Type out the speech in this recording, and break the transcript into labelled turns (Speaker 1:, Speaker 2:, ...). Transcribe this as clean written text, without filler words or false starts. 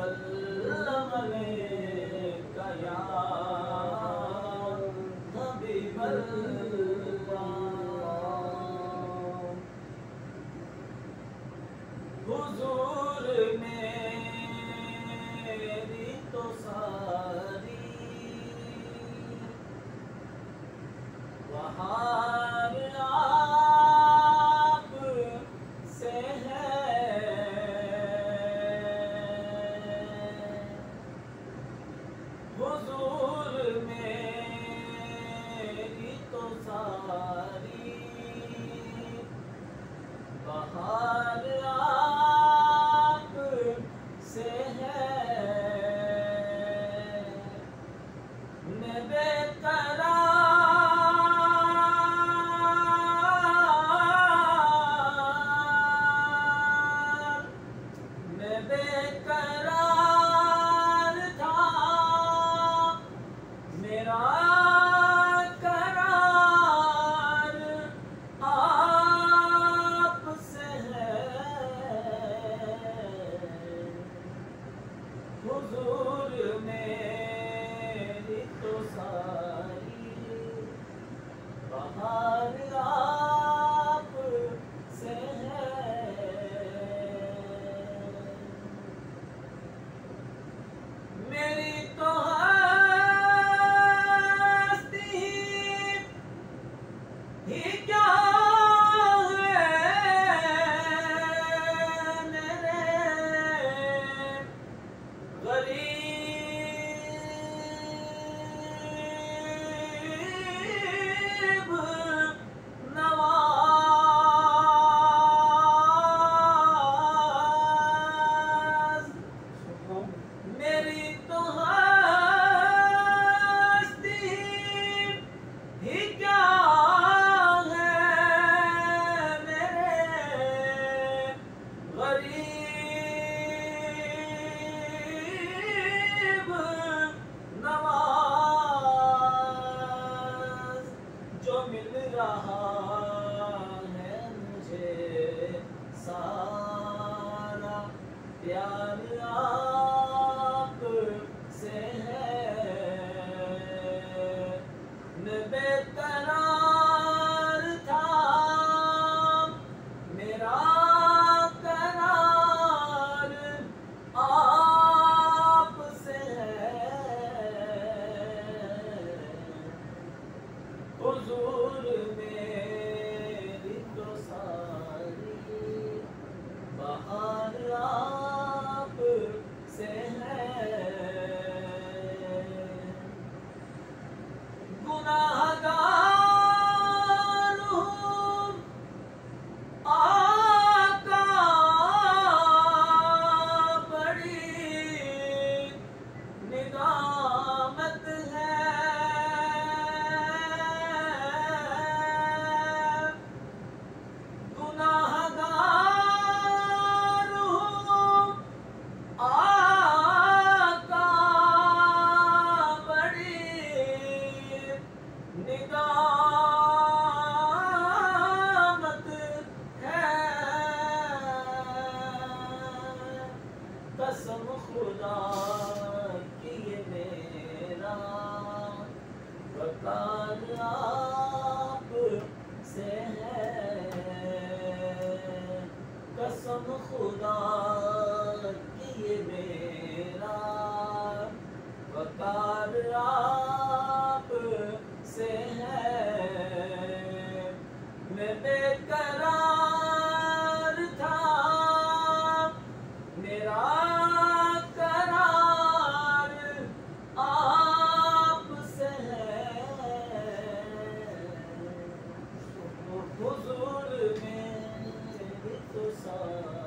Speaker 1: وسلم علیک یا حبیب اللہ۔ حضور میری تو ساری بہار آپ سے ہے، حضور میری تو ساری بہار آپ سے ہے، میں بے قرار تھا، میرا قرار آپ سے ہے، حضور میری تو ساری بہار آپ سے ہے، میری تو ہستی ہی کیا ہے، میرے غریب نواز، میری تو ہستی ہی کیا ہے، میرے غریب نواز، جو مل رہا ہے مجھے سارا پیار آپ سے ہے، میں بے قرار تھا، میرا قرار آپ سے ہے، حضور میری تو ساری بہار آپ سے ہے، گناہگار ہوں آقا بڑی ندامت ہے، گناہگار ہوں آقا بڑی ندامت ہے، قسم خدا کی یہ میرا وقار آپ سے ہے، قسم خدا کی یہ میرا وقار آپ سے ہے، میں بے قرار تھا، میرا قرار آپ سے ہے، حضور میری تو ساری